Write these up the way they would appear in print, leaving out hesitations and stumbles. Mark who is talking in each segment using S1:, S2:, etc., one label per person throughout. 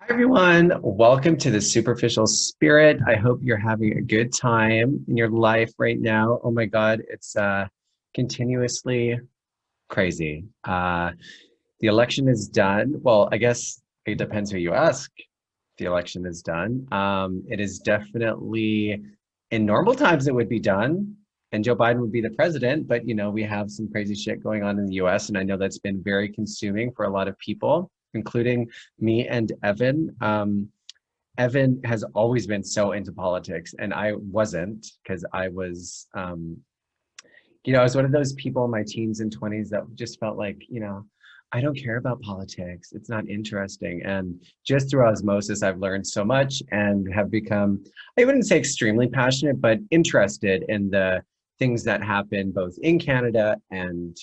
S1: Hi, everyone. Welcome to the Superficial Spirit. I hope you're having a good time in your life right now. Oh my God, it's continuously crazy. The election is done. Well, I guess it depends who you ask. The election is done. It is definitely, in normal times, it would be done, and Joe Biden would be the president. But we have some crazy shit going on in the U.S., and I know that's been very consuming for a lot of people, including me and Evan. Evan has always been so into politics, and I wasn't because I was one of those people in my teens and 20s that just felt like, I don't care about politics. It's not interesting. And just through osmosis, I've learned so much and have become, I wouldn't say extremely passionate, but interested in the things that happen both in Canada and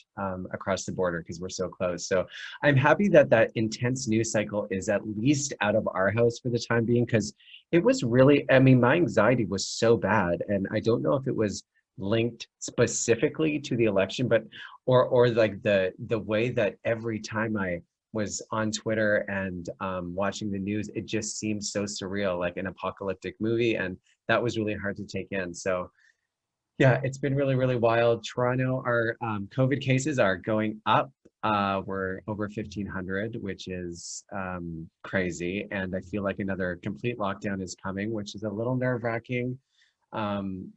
S1: across the border because we're so close. So I'm happy that that intense news cycle is at least out of our house for the time being because it was really, I mean, my anxiety was so bad. And I don't know if it was linked specifically to the election, but or like the way that every time I was on Twitter and watching the news, it just seemed so surreal, like an apocalyptic movie, and that was really hard to take in. So yeah, it's been really, really wild. Toronto, our COVID cases are going up. We're over 1,500, which is crazy, and I feel like another complete lockdown is coming, which is a little nerve-wracking. Um,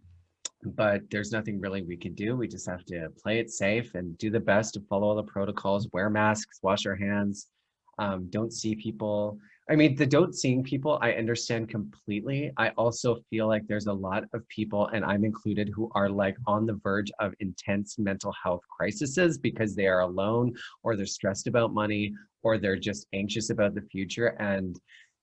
S1: but there's nothing really we can do. We just have to play it safe and do the best to follow all the protocols, wear masks, wash our hands, don't see people. I mean, the don't seeing people, I understand completely. I also feel like there's a lot of people, and I'm included, who are like on the verge of intense mental health crises because they are alone or they're stressed about money or they're just anxious about the future. And,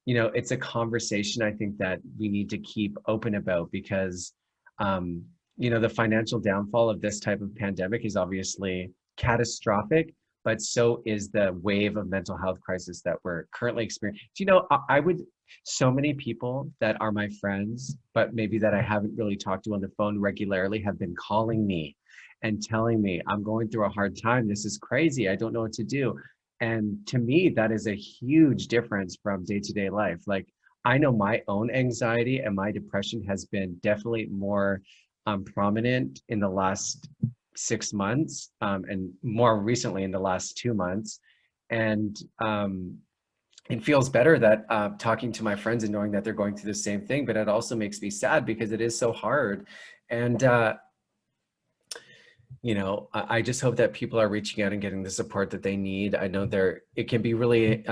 S1: it's a conversation I think that we need to keep open about because um, the financial downfall of this type of pandemic is obviously catastrophic, but so is the wave of mental health crisis that we're currently experiencing. I would, so many people that are my friends, but maybe that I haven't really talked to on the phone regularly, have been calling me and telling me, I'm going through a hard time. This is crazy. I don't know what to do. And to me, that is a huge difference from day to day life. Like, I know my own anxiety and my depression has been definitely more prominent in the last 6 months, and more recently in the last 2 months. And it feels better that talking to my friends and knowing that they're going through the same thing, but it also makes me sad because it is so hard. And I just hope that people are reaching out and getting the support that they need. I know it can be really,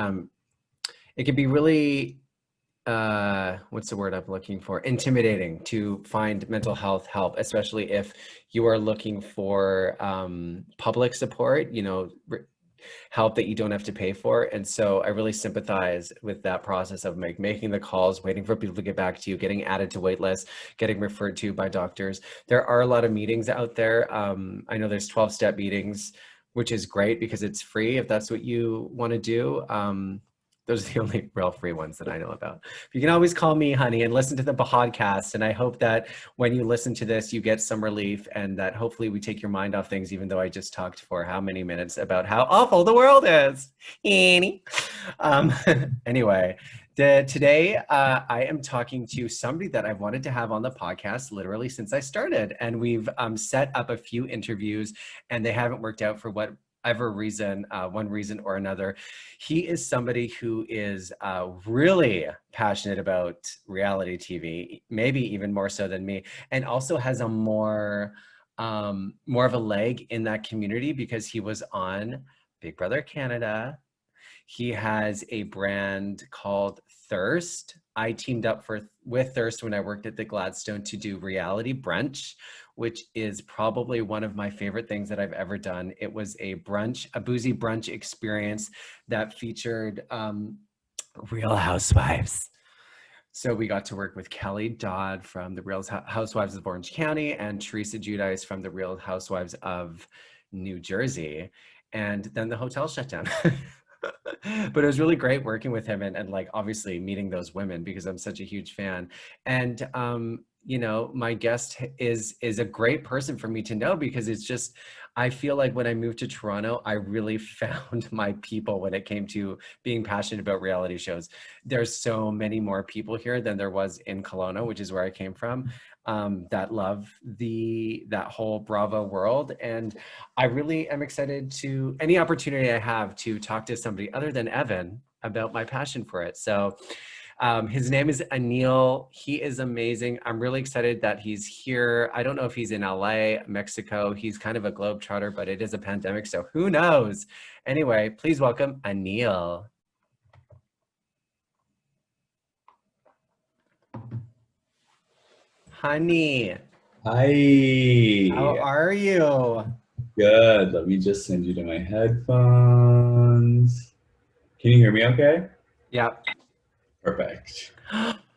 S1: what's the word I'm looking for? Intimidating to find mental health help, especially if you are looking for public support, help that you don't have to pay for. And so I really sympathize with that process of making the calls, waiting for people to get back to you, getting added to wait lists, getting referred to by doctors. There are a lot of meetings out there. I know there's 12-step meetings, which is great because it's free if that's what you want to do. Those are the only real free ones that I know about. You can always call me, honey, and listen to the podcast. And I hope that when you listen to this, you get some relief and that hopefully we take your mind off things, even though I just talked for how many minutes about how awful the world is. Annie. Um, anyway, today I am talking to somebody that I've wanted to have on the podcast literally since I started. And we've set up a few interviews and they haven't worked out for whatever reason, one reason or another. He is somebody who is really passionate about reality TV, maybe even more so than me, and also has a more of a leg in that community because he was on Big Brother Canada. He has a brand called Thyrst. I teamed up with Thyrst when I worked at the Gladstone to do Reality Brunch, which is probably one of my favorite things that I've ever done. It was a boozy brunch experience that featured Real Housewives. So we got to work with Kelly Dodd from the Real Housewives of Orange County and Teresa Giudice from the Real Housewives of New Jersey. And then the hotel shut down. But it was really great working with him and like obviously meeting those women because I'm such a huge fan. And my guest is a great person for me to know because it's just I feel like when I moved to Toronto, I really found my people when it came to being passionate about reality shows. There's so many more people here than there was in Kelowna, which is where I came from, that love that whole Bravo world. And I really am excited to any opportunity I have to talk to somebody other than Evan about my passion for it. So his name is Aneal. He is amazing. I'm really excited that he's here. I don't know if he's in LA, Mexico. He's kind of a globetrotter, but it is a pandemic, so who knows? Anyway, please welcome Aneal. Honey, how
S2: Hi.
S1: are you?
S2: Good. Let me just send you to my headphones. Can you hear me okay?
S1: Yep.
S2: Perfect.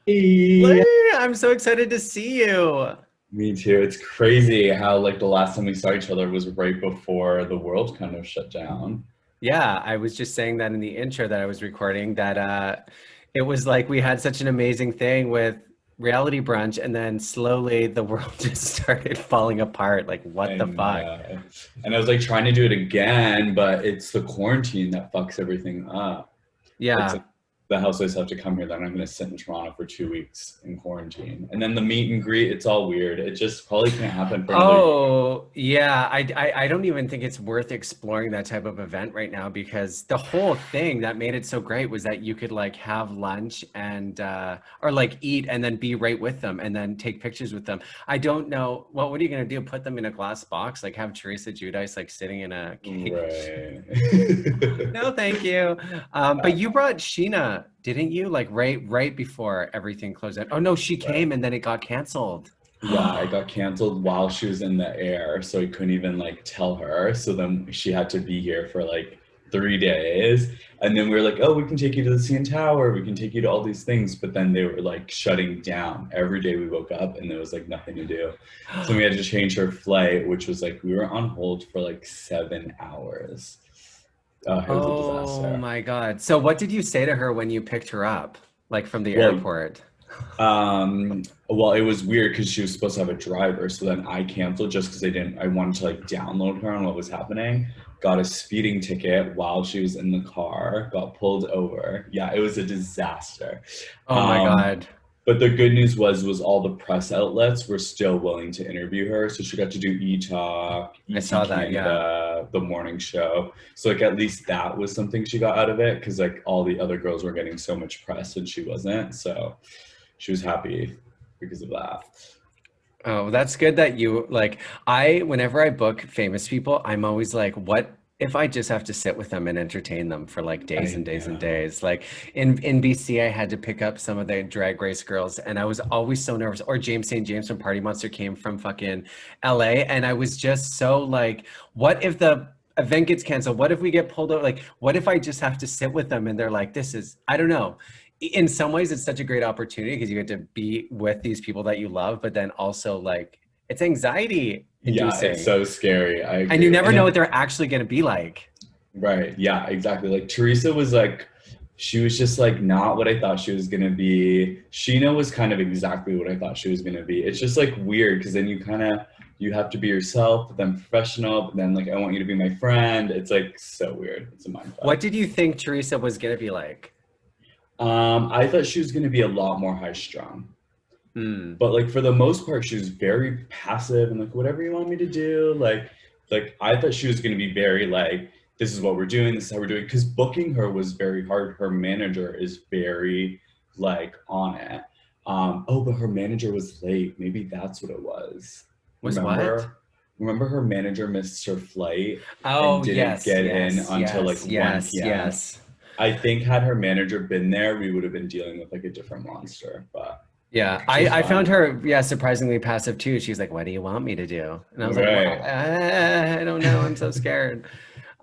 S2: Hey.
S1: I'm so excited to see you.
S2: Me too. It's crazy how like the last time we saw each other was right before the world kind of shut down.
S1: Yeah, I was just saying that in the intro that I was recording that it was like we had such an amazing thing with Reality Brunch and then slowly the world just started falling apart. Like, what the
S2: And
S1: fuck?
S2: and I was like trying to do it again, but it's the quarantine that fucks everything up. Like
S1: Yeah.
S2: so the housewives have to come here, then I'm gonna sit in Toronto for 2 weeks in quarantine. And then the meet and greet, it's all weird. It just probably can't happen for another year.
S1: Oh, yeah. I don't even think it's worth exploring that type of event right now because the whole thing that made it so great was that you could like have lunch and or like eat and then be right with them and then take pictures with them. I don't know. Well, what are you gonna do? Put them in a glass box? Like have Teresa Giudice like sitting in a cage?
S2: Right.
S1: No, thank you. But you brought Sheena, didn't you? Like right before everything closed out. Oh no, she
S2: Right.
S1: came and then it got canceled.
S2: Yeah, I got canceled while she was in the air, so I couldn't even like tell her. So then she had to be here for like 3 days. And then we were like, oh, we can take you to the CN Tower, we can take you to all these things. But then they were like shutting down. Every day we woke up and there was like nothing to do. So we had to change her flight, which was like we were on hold for like 7 hours. It was a
S1: Oh
S2: disaster.
S1: my God. So what did you say to her when you picked her up, like from the
S2: Well,
S1: airport?
S2: well, it was weird because she was supposed to have a driver, so then I canceled just because I wanted to like download her on what was happening. Got a speeding ticket while she was in the car, got pulled over. Yeah, it was a disaster.
S1: Oh my
S2: Um,
S1: God.
S2: but the good news was all the press outlets were still willing to interview her. So she got to do E-Talk,
S1: I
S2: ET
S1: saw that, yeah.
S2: Canada, the morning show. So like at least that was something she got out of it because like all the other girls were getting so much press and she wasn't. So she was happy because of that.
S1: Oh, that's good that you like whenever I book famous people, I'm always like, what if I just have to sit with them and entertain them for like days
S2: I
S1: and days and
S2: know.
S1: days? Like in BC, I had to pick up some of the drag race girls and I was always so nervous. Or James St. James from Party Monster came from fucking LA and I was just so like, what if the event gets canceled? What if we get pulled over? Like, what if I just have to sit with them and they're like, this is, I don't know, in some ways it's such a great opportunity because you get to be with these people that you love, but then also like it's anxiety
S2: Yeah, it's
S1: inducing
S2: so scary. I
S1: and you
S2: agree.
S1: never
S2: And
S1: know what they're actually going to be like.
S2: right, yeah, exactly. Like Teresa was like, she was just like not what I thought she was gonna be. Sheena was kind of exactly what I thought she was gonna be. It's just like weird because then you have to be yourself, but then professional, but then like I want you to be my friend. It's like so weird. It's a mind
S1: What
S2: fuck.
S1: did you think Teresa was going to be like?
S2: I thought she was gonna be a lot more high strung.
S1: Hmm.
S2: But like for the most part she was very passive and like whatever you want me to do, like I thought she was going to be very like this is what we're doing, this is how we're doing, because booking her was very hard. Her manager is very like on it. Oh, but her manager was late, maybe that's what it was.
S1: Was what?
S2: Remember her manager missed her flight and
S1: Oh,
S2: didn't
S1: yes,
S2: get in
S1: yes,
S2: until like
S1: yes,
S2: 1
S1: yes,
S2: p.m.
S1: yes.
S2: I think had her manager been there we would have been dealing with like a different monster, but
S1: Yeah,
S2: she was
S1: I found
S2: fine.
S1: her, yeah, surprisingly passive too. She's like, "What do you want me to do?" And I was like, "Well,
S2: Right.
S1: I don't know. I'm so scared."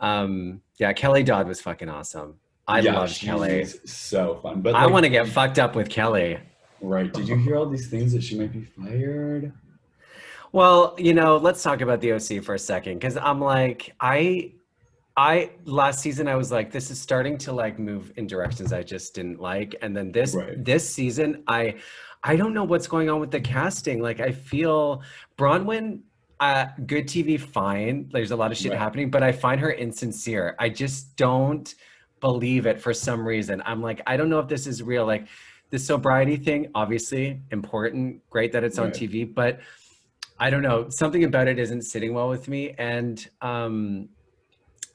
S1: Yeah, Kelly Dodd was fucking awesome. I
S2: Yeah,
S1: loved Kelly.
S2: she's so fun. But
S1: I want
S2: like,
S1: to get fucked up with Kelly.
S2: right, did you hear all these things that she might be fired?
S1: Well, let's talk about the OC for a second because I'm like, I last season I was like, this is starting to like move in directions I just didn't like, and then this
S2: Right.
S1: this season I don't know what's going on with the casting. Like I feel Bronwyn. good TV, fine. There's a lot of shit
S2: Right.
S1: happening, but I find her insincere. I just don't believe it for some reason. I'm like, I don't know if this is real. Like the sobriety thing, obviously important, great that it's on
S2: Right.
S1: TV, but I don't know. Something about it isn't sitting well with me. And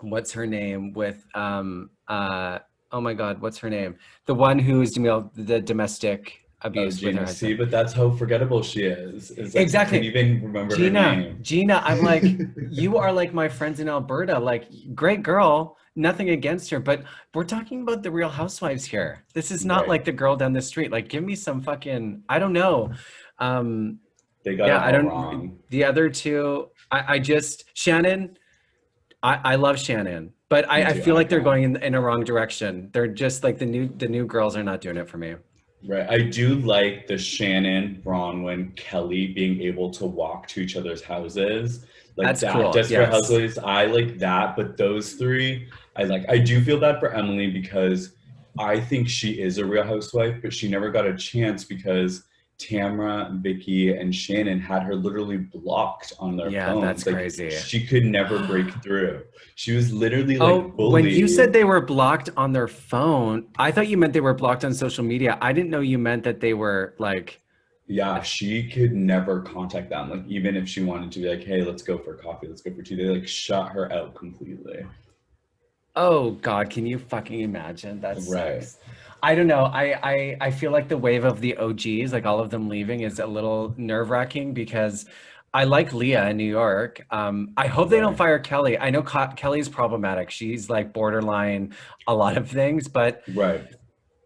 S1: what's her name with oh my God, what's her name? The one who's the domestic
S2: Oh,
S1: abuse with her
S2: Gina C,
S1: husband.
S2: but that's how forgettable she is like you couldn't
S1: Exactly.
S2: even remember her
S1: Gina,
S2: name.
S1: Gina, I'm like, you are like my friends in Alberta. Like, great girl, nothing against her, but we're talking about the Real Housewives here. This is not
S2: Right.
S1: like the girl down the street. Like, give me some fucking, I don't know. Um,
S2: They got
S1: yeah,
S2: it
S1: I
S2: all
S1: don't,
S2: wrong.
S1: the other two, I just, Shannon, I love Shannon, but
S2: Me
S1: I
S2: too,
S1: feel like they're
S2: icon.
S1: going in a wrong direction. They're just like the new girls are not doing it for me.
S2: Right. I do like the Shannon, Bronwyn, Kelly being able to walk to each other's houses. Like
S1: That's
S2: that.
S1: cool.
S2: Desperate
S1: Yes.
S2: Housewives, I like that. But those three, I like. I do feel bad for Emily because I think she is a real housewife, but she never got a chance because Tamra, Vicky, and Shannon had her literally blocked on their
S1: Yeah, that's
S2: phones. Like
S1: crazy.
S2: she could never break through. She was literally
S1: Oh,
S2: like
S1: when you said
S2: bullied.
S1: they were blocked on their phone, I thought you meant they were blocked on social media. I didn't know you meant that they were like,
S2: Yeah, she could never contact them. Like even if she wanted to be like, "Hey, let's go for coffee, let's go for tea," they like shut her out completely.
S1: oh God, can you fucking imagine? That
S2: Right.
S1: sucks. I don't know. I feel like the wave of the OGs, like all of them leaving, is a little nerve-wracking because I like Leah in New York. I hope they don't
S2: Right.
S1: fire Kelly. I know Kelly's problematic. She's like borderline a lot of things, but
S2: Right.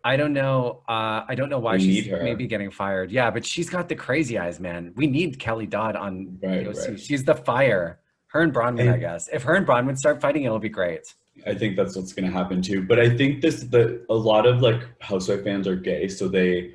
S1: I don't know. I don't know why
S2: They need
S1: she's maybe
S2: her.
S1: getting fired. Yeah, but she's got the crazy eyes, man. We need Kelly Dodd on the
S2: Right,
S1: OC.
S2: right.
S1: She's the fire. Her and Bronwyn, I
S2: And
S1: guess. If her and Bronwyn start fighting, it'll be great.
S2: I think that's what's gonna happen too. But I think the a lot of like housewife fans are gay, so they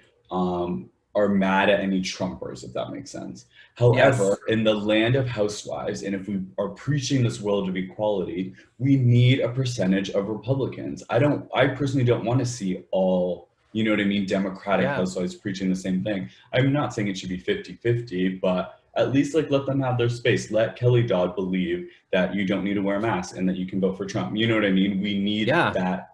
S2: are mad at any Trumpers, if that makes sense. However,
S1: Yes.
S2: in the land of housewives, and if we are preaching this world of equality, we need a percentage of Republicans. I personally don't want to see all, you know what I mean, Democratic
S1: Yeah.
S2: housewives preaching the same thing. I'm not saying it should be 50-50, but at least like let them have their space. Let Kelly Dodd believe that you don't need to wear a mask and that you can vote for Trump. You know what I mean? We need
S1: Yeah.
S2: that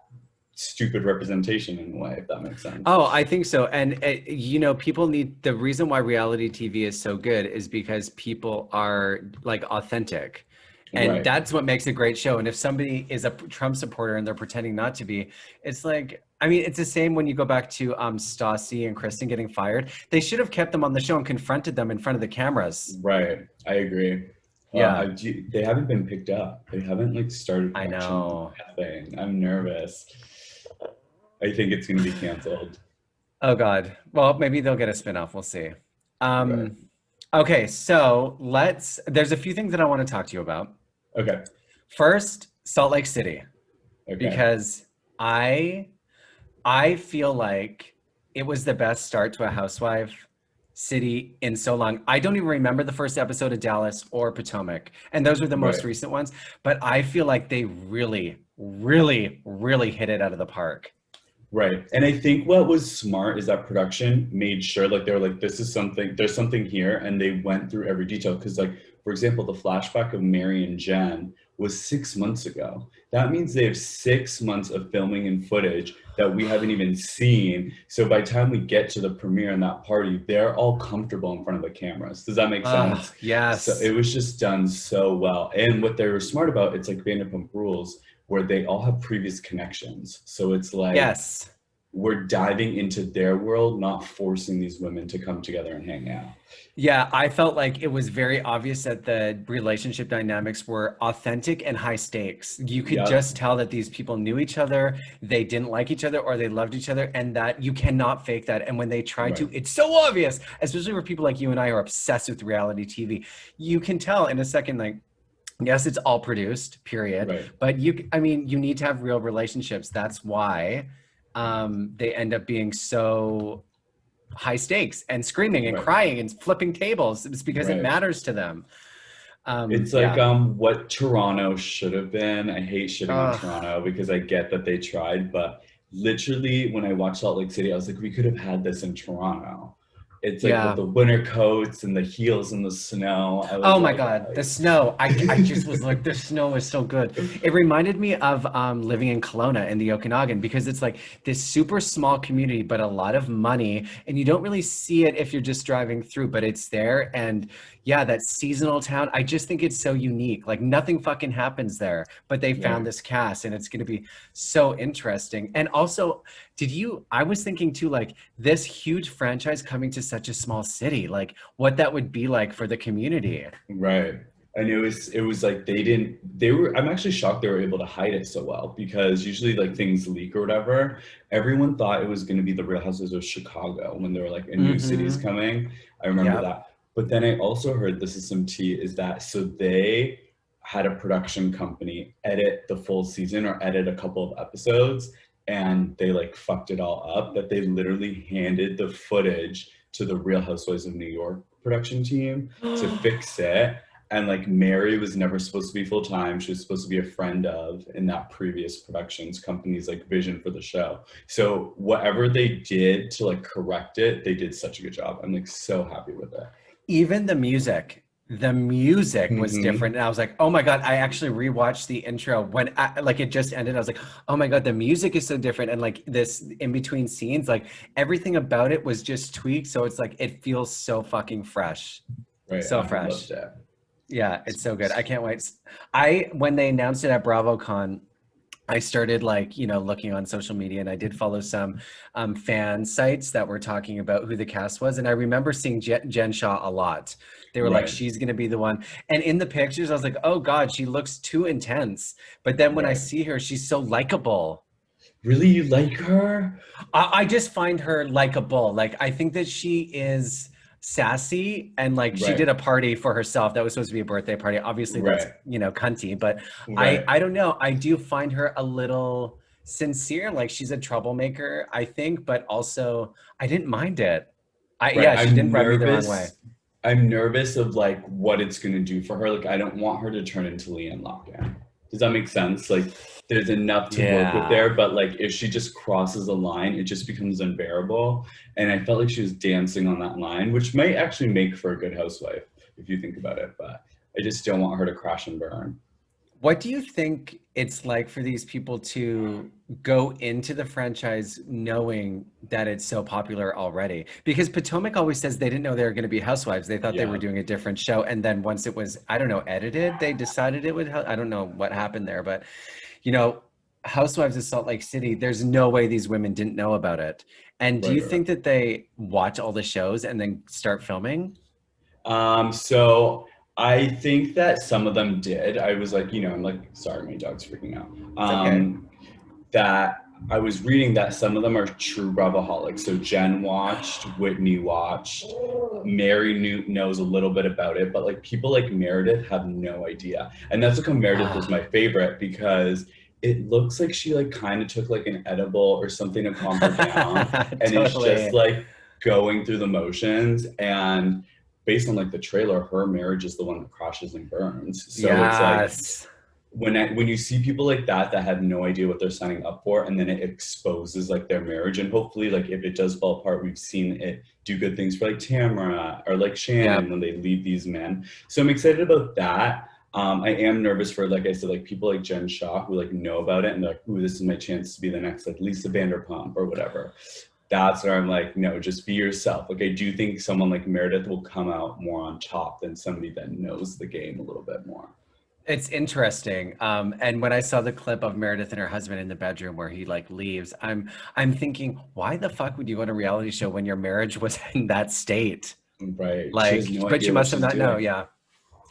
S2: stupid representation in a way, if that makes sense.
S1: Oh, I think so. And you know, people need the reason why reality TV is so good is because people are like authentic. And
S2: Right.
S1: that's what makes a great show. And if somebody is a Trump supporter and they're pretending not to be, it's like, I mean, it's the same when you go back to Stassi and Kristen getting fired. They should have kept them on the show and confronted them in front of the cameras.
S2: Right. I agree.
S1: Yeah,
S2: They haven't been picked up. They haven't like started
S1: I
S2: production.
S1: know.
S2: Thing. I'm nervous. I think it's going to be canceled.
S1: Oh God. Well, maybe they'll get a spinoff. We'll see.
S2: Right.
S1: Um, okay, so there's a few things that I want to talk to you about.
S2: Okay.
S1: First, Salt Lake City,
S2: Okay.
S1: because I I feel like it was the best start to a housewife city in so long. I don't even remember the first episode of Dallas or Potomac, and those were the most
S2: Right.
S1: recent ones, but I feel like they really, really, really hit it out of the park.
S2: Right. And I think what was smart is that production made sure like they were like, this is something, there's something here. And they went through every detail. Cause like, for example, the flashback of Mary and Jen was 6 months ago. That means they have 6 months of filming and footage that we haven't even seen. So by the time we get to the premiere and that party, they're all comfortable in front of the cameras. Does that make sense? So it
S1: Yes.
S2: was just done so well. And what they were smart about, it's like Vanderpump Rules, where they all have previous connections. So it's like,
S1: Yes.
S2: we're diving into their world, not forcing these women to come together and hang out.
S1: Yeah, I felt like it was very obvious that the relationship dynamics were authentic and high stakes. You could
S2: Yep.
S1: just tell that these people knew each other, they didn't like each other, or they loved each other, and that you cannot fake that. And when they try
S2: Right.
S1: to, it's so obvious, especially for people like you and I who are obsessed with reality TV. You can tell in a second, like, yes, it's all produced, period.
S2: Right.
S1: But I mean, you need to have real relationships. That's why they end up being so high stakes and screaming and
S2: Right.
S1: crying and flipping tables. It's because it
S2: Right.
S1: matters to them.
S2: It's like
S1: Yeah.
S2: what Toronto should have been. I hate shitting on
S1: Uh,
S2: Toronto because I get that they tried, but literally when I watched Salt Lake City, I was like, we could have had this in Toronto. It's like with
S1: Yeah.
S2: the winter coats and the heels in the snow. I was
S1: Oh my
S2: like,
S1: God, the snow. I just was like, the snow is so good. It reminded me of living in Kelowna in the Okanagan because it's like this super small community, but a lot of money. And you don't really see it if you're just driving through, but it's there. And yeah, that seasonal town, I just think it's so unique. Like nothing fucking happens there, but they found
S2: right.
S1: this cast and it's going to be so interesting. And also, I was thinking too, like this huge franchise coming to such a small city, like what that would be like for the community.
S2: Right. And it was like they were I'm actually shocked they were able to hide it so well because usually like things leak or whatever. Everyone thought it was going to be the Real Houses of Chicago when they were like a new city's
S1: Mm-hmm.
S2: coming. I remember
S1: Yep.
S2: that. But then I also heard, this is some tea, is that so they had a production company edit the full season or edit a couple of episodes, and they like fucked it all up, that they literally handed the footage to the Real Housewives of New York production team to fix it. And like Mary was never supposed to be full time. She was supposed to be a friend of in that previous productions company's like vision for the show. So whatever they did to like correct it, they did such a good job. I'm like so happy with it.
S1: Even the music was different.
S2: Hmm.
S1: And I was like, oh my God, I actually rewatched the intro when like it just ended. I was like, oh my God, the music is so different. And like this in between scenes, like everything about it was just tweaked. So it's like, it feels so fucking fresh.
S2: Right.
S1: So
S2: I loved
S1: fresh.
S2: it.
S1: Yeah, it's so good. I can't wait. When they announced it at BravoCon, I started like, looking on social media and I did follow some fan sites that were talking about who the cast was. And I remember seeing Jen Shaw a lot. They were like,
S2: Right.
S1: she's going to be the one. And in the pictures, I was like, oh God, she looks too intense. But then when I
S2: Right.
S1: see her, she's so likable.
S2: Really, you like her?
S1: I just find her likable. Like I think that she is sassy and like she did
S2: Right.
S1: a party for herself that was supposed to be a birthday party. Obviously that's,
S2: Right.
S1: cunty, but
S2: Right.
S1: I don't know. I do find her a little sincere. Like she's a troublemaker, I think, but also I didn't mind it.
S2: Right.
S1: Yeah, she didn't rub me the wrong way.
S2: I'm nervous of like what it's gonna do for her. Like I don't want her to turn into Leanne Lockdown. Does that make sense? Like there's enough to work with
S1: Yeah.
S2: there, but like if she just crosses a line, it just becomes unbearable. And I felt like she was dancing on that line, which might actually make for a good housewife if you think about it. But I just don't want her to crash and burn.
S1: What do you think it's like for these people to go into the franchise knowing that it's so popular already? Because Potomac always says they didn't know they were going to be housewives. They thought they were
S2: Yeah.
S1: doing a different show. And then once it was, I don't know, edited, they decided it would, I don't know what happened there, but you know, Housewives of Salt Lake City, there's no way these women didn't know about it. And do
S2: Right,
S1: you
S2: right, right.
S1: think that they watch all the shows and then start filming?
S2: So I think that some of them did. I was like, I'm like, sorry, my dog's freaking out.
S1: It's okay.
S2: That I was reading that some of them are true Bravoholics. So Jen watched, Whitney watched, Mary knows a little bit about it, but like people like Meredith have no idea. And that's how come Meredith was
S1: Ah,
S2: my favorite, because it looks like she like kind of took like an edible or something to calm her down, and is just
S1: totally.
S2: like going through the motions. And based on like the trailer, her marriage is the one that crashes and burns. So it's like
S1: Yes.
S2: when you see people like that have no idea what they're signing up for, and then it exposes like their marriage, and hopefully like if it does fall apart, we've seen it do good things for like Tamara or like Shannon
S1: Yep.
S2: when they leave these men. So I'm excited about that. I am nervous for, like I said, like people like Jen Shaw who like know about it and they're like, ooh, this is my chance to be the next like Lisa Vanderpump or whatever. That's where I'm like, no, just be yourself. Like I do think someone like Meredith will come out more on top than somebody that knows the game a little bit more.
S1: It's interesting. And when I saw the clip of Meredith and her husband in the bedroom where he like leaves, I'm thinking, why the fuck would you go on a reality show when your marriage was in that state?
S2: Right. She has
S1: Like,
S2: no
S1: but you
S2: idea what
S1: must have
S2: she's
S1: not know.
S2: doing.
S1: Yeah.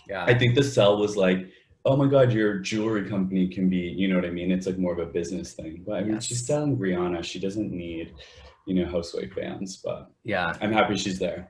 S1: Yeah.
S2: I think the sell was like, oh my God, your jewelry company can be, you know what I mean? It's like more of a business thing. But I mean, she's
S1: Yes.
S2: selling Rihanna. She doesn't need, housewife fans, but
S1: Yeah.
S2: I'm happy she's there.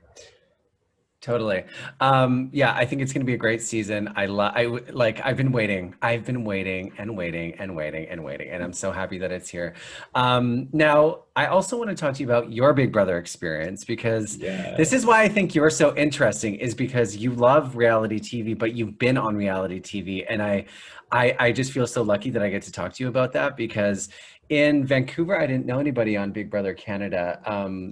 S1: Totally. Yeah, I think it's going to be a great season. Like I've been waiting. I've been waiting and waiting and waiting and waiting, and I'm so happy that it's here. Now, I also want to talk to you about your Big Brother experience because this is why I
S2: Yes.
S1: think you're so interesting is because you love reality TV, but you've been on reality TV. And I just feel so lucky that I get to talk to you about that because in Vancouver, I didn't know anybody on Big Brother Canada.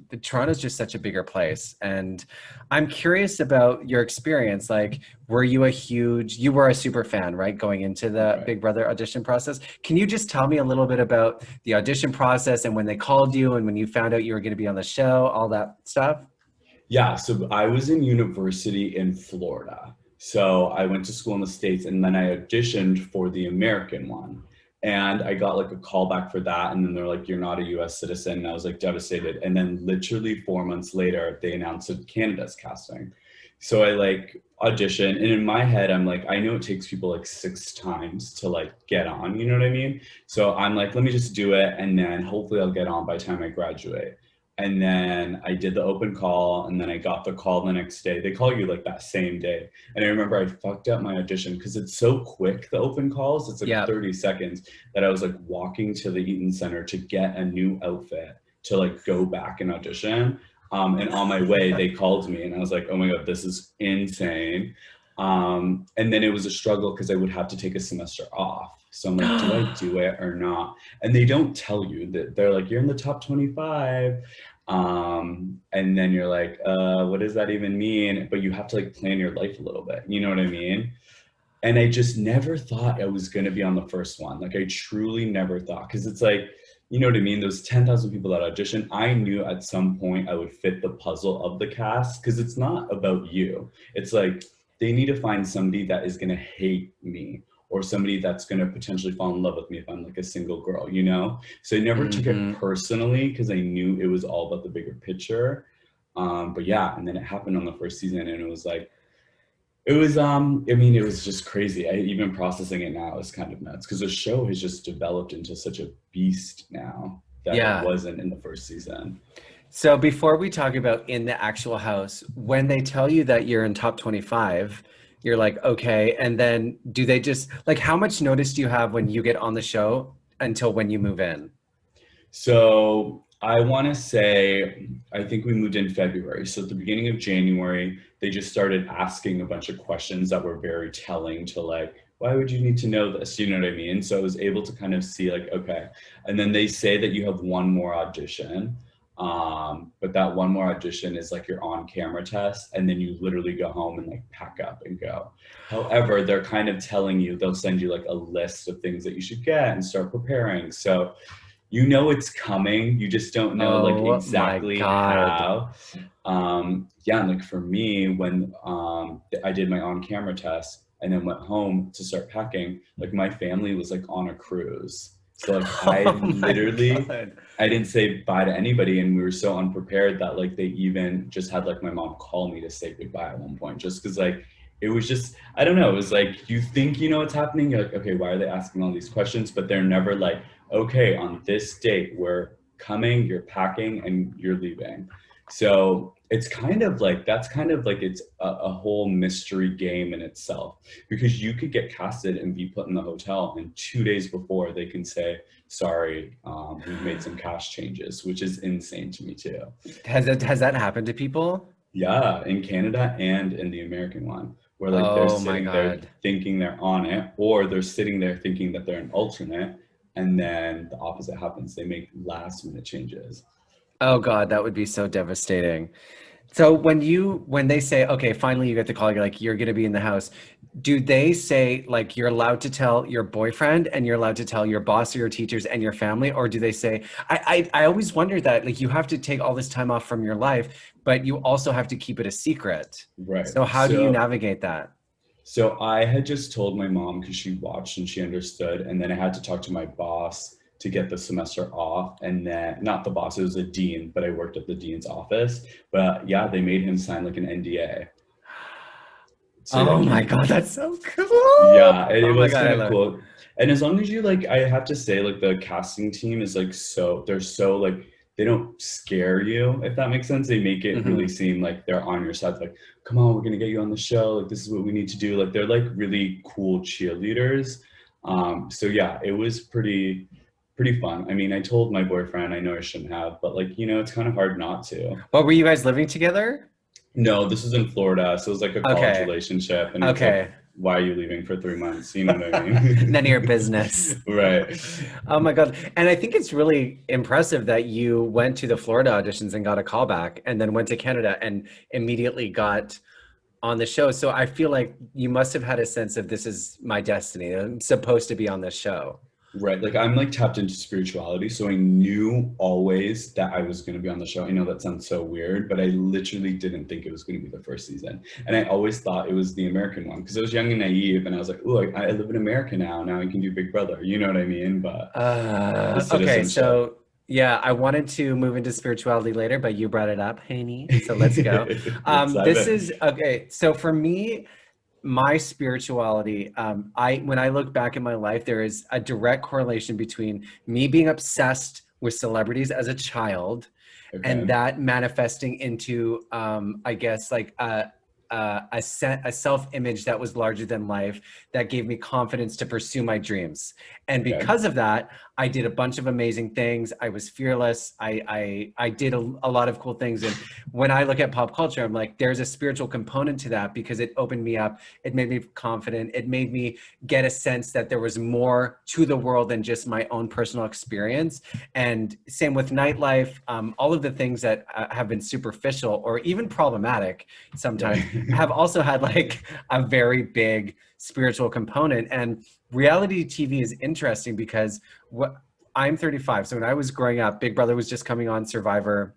S1: The Toronto's just such a bigger place. And I'm curious about your experience. Like, you were a super fan, right? Going into the
S2: Right.
S1: Big Brother audition process. Can you just tell me a little bit about the audition process and when they called you and when you found out you were going to be on the show, all that stuff?
S2: Yeah, so I was in university in Florida. So I went to school in the States and then I auditioned for the American one. And I got like a call back for that. And then they're like, you're not a US citizen. And I was like devastated. And then literally 4 months later, they announced that Canada's casting. So I like audition. And in my head, I'm like, I know it takes people like 6 times to like get on, you know what I mean? So I'm like, let me just do it. And then hopefully I'll get on by the time I graduate. And then I did the open call, and then I got the call the next day. They call you like that same day. And I remember I fucked up my audition because it's so quick, the open calls, it's like
S1: Yeah.
S2: 30 seconds that I was like walking to the Eaton Center to get a new outfit to like go back and audition. And on my way, they called me, and I was like, oh my God, this is insane. And then it was a struggle because I would have to take a semester off. So I'm like, do I do it or not? And they don't tell you that they're like, you're in the top 25. And then you're like, what does that even mean? But you have to like plan your life a little bit. You know what I mean? And I just never thought I was going to be on the first one. Like I truly never thought, because it's like, you know what I mean? Those 10,000 people that audition, I knew at some point I would fit the puzzle of the cast because it's not about you. It's like they need to find somebody that is going to hate me or somebody that's going to potentially fall in love with me if I'm like a single girl, you know? So I never took it
S1: Hmm.
S2: personally because I knew it was all about the bigger picture. But yeah, and then it happened on the first season and it was like, I mean, it was just crazy. Even processing it now is kind of nuts because the show has just developed into such a beast now that it
S1: Yeah.
S2: wasn't in the first season.
S1: So before we talk about in the actual house, when they tell you that you're in top 25, you're like, okay. And then do they just like how much notice do you have when you get on the show until when you move in?
S2: So I want to say, I think we moved in February. So at the beginning of January, they just started asking a bunch of questions that were very telling to like, why would you need to know this? You know what I mean? So I was able to kind of see like, okay. And then they say that you have one more audition. But that one more audition is like your on camera test. And then you literally go home and like pack up and go. However, they're kind of telling you, they'll send you like a list of things that you should get and start preparing. So you know it's coming, you just don't know like
S1: Oh my
S2: exactly
S1: God.
S2: how. Yeah, and like for me, when I did my on-camera test and then went home to start packing, like my family was like on a cruise. So like
S1: Oh my God.
S2: I didn't say bye to anybody, and we were so unprepared that like they even just had like my mom call me to say goodbye at one point, just because like it was just, I don't know, it was like you think you know what's happening, you're like, okay, why are they asking all these questions? But they're never like, okay, on this date, we're coming, you're packing, and you're leaving. So it's kind of like, that's kind of like it's a whole mystery game in itself because you could get casted and be put in the hotel, and 2 days before they can say, sorry, we've made some cash changes, which is insane to me too.
S1: Has that happened to people?
S2: Yeah, in Canada and in the American one, where like they're
S1: Oh my
S2: sitting there
S1: God.
S2: thinking they're on it, or they're sitting there thinking that they're an alternate, and then the opposite happens. They make last minute changes.
S1: Oh God, that would be so devastating. So when they say, okay, finally you get the call, you're like, you're gonna be in the house, do they say like you're allowed to tell your boyfriend and you're allowed to tell your boss or your teachers and your family, or do they say, I always wonder that like you have to take all this time off from your life, but you also have to keep it a secret.
S2: Right.
S1: So how do you navigate that?
S2: So I had just told my mom because she watched and she understood, and then I had to talk to my boss to get the semester off, and then not the boss, it was a dean, but I worked at the dean's office. But yeah, they made him sign like an NDA. So
S1: Oh
S2: like
S1: my
S2: you,
S1: God, that's so cool.
S2: yeah, it
S1: Oh my
S2: was
S1: God,
S2: kind
S1: I
S2: of
S1: love it.
S2: cool. And as long as you like, I have to say, like the casting team is like so they're so like they don't scare you, if that makes sense. They make it really
S1: Hmm.
S2: seem like they're on your side, like, come on, we're gonna get you on the show. Like this is what we need to do. Like they're like really cool cheerleaders. So yeah, it was pretty. pretty fun. I mean, I told my boyfriend, I know I shouldn't have, but like, it's kind of hard not to.
S1: What, were you guys living together?
S2: No, this was in Florida, so it was like a college
S1: Okay.
S2: relationship, and it's like,
S1: Okay.
S2: why are you leaving for 3 months? You know what I mean?
S1: None of your business.
S2: Right.
S1: Oh my God. And I think it's really impressive that you went to the Florida auditions and got a call back and then went to Canada and immediately got on the show. So I feel like you must have had a sense of this is my destiny. I'm supposed to be on this show.
S2: Right. Like I'm like tapped into spirituality. So I knew always that I was going to be on the show. I know that sounds so weird, but I literally didn't think it was going to be the first season. And I always thought it was the American one because I was young and naive. And I was like, oh, I live in America now. Now I can do Big Brother. You know what I mean? But the
S1: Okay,
S2: citizenship.
S1: so yeah, I wanted to move into spirituality later, but you brought it up, honey. So let's go.
S2: Let's dive
S1: This
S2: in.
S1: is okay. So for me, my spirituality, I when I look back in my life, there is a direct correlation between me being obsessed with celebrities as a child and
S2: Okay.
S1: that manifesting into I guess like a self-image that was larger than life that gave me confidence to pursue my dreams. And
S2: Okay.
S1: because of that, I did a bunch of amazing things. I was fearless. I did a lot of cool things. And when I look at pop culture, I'm like, there's a spiritual component to that because it opened me up. It made me confident. It made me get a sense that there was more to the world than just my own personal experience. And same with nightlife, all of the things that have been superficial or even problematic sometimes
S2: Right.
S1: have also had like a very big spiritual component. And reality TV is interesting because what I'm 35. So when I was growing up, Big Brother was just coming on, Survivor.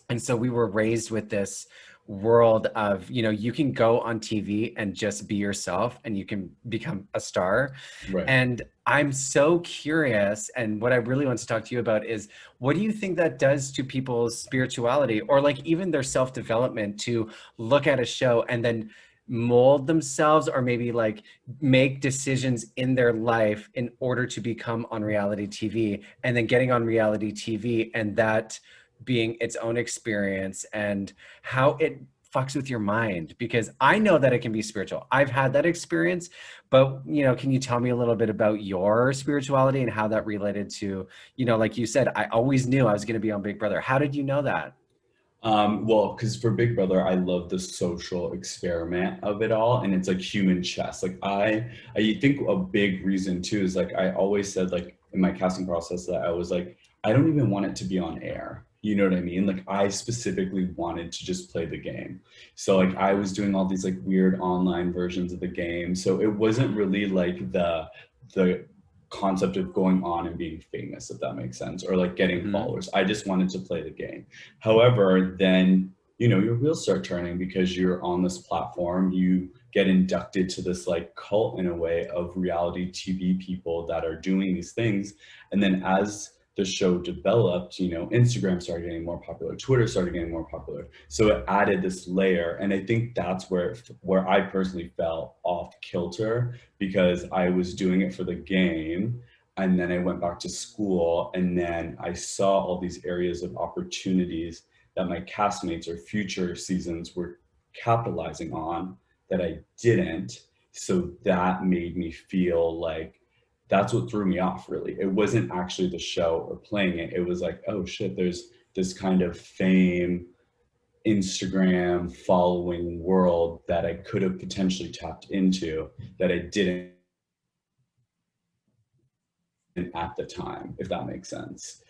S1: And so we were raised with this world of, you can go on TV and just be yourself and you can become a star.
S2: Right.
S1: And I'm so curious. And what I really want to talk to you about is what do you think that does to people's spirituality or like even their self-development to look at a show and then mold themselves or maybe like make decisions in their life in order to become on reality TV and then getting on reality TV and that being its own experience and how it fucks with your mind because I know that it can be spiritual. I've had that experience, but can you tell me a little bit about your spirituality and how that related to, like you said, I always knew I was going to be on Big Brother. How did you know that?
S2: Well, because for Big Brother, I love the social experiment of it all, and it's like human chess. Like I think a big reason too is like I always said like in my casting process that I was like I don't even want it to be on air. You know what I mean? Like I specifically wanted to just play the game. So like I was doing all these like weird online versions of the game. So it wasn't really like the concept of going on and being famous, if that makes sense, or like getting
S1: Mm-hmm.
S2: followers. I just wanted to play the game. However, then, your wheels start turning because you're on this platform. You get inducted to this like cult in a way of reality TV people that are doing these things. And then as the show developed, Instagram started getting more popular, Twitter started getting more popular. So it added this layer. And I think that's where I personally fell off kilter because I was doing it for the game. And then I went back to school and then I saw all these areas of opportunities that my castmates or future seasons were capitalizing on that I didn't. So that made me feel like that's what threw me off, really. It wasn't actually the show or playing it. It was like, oh shit, there's this kind of fame, Instagram following world that I could have potentially tapped into that I didn't at the time, if that makes sense.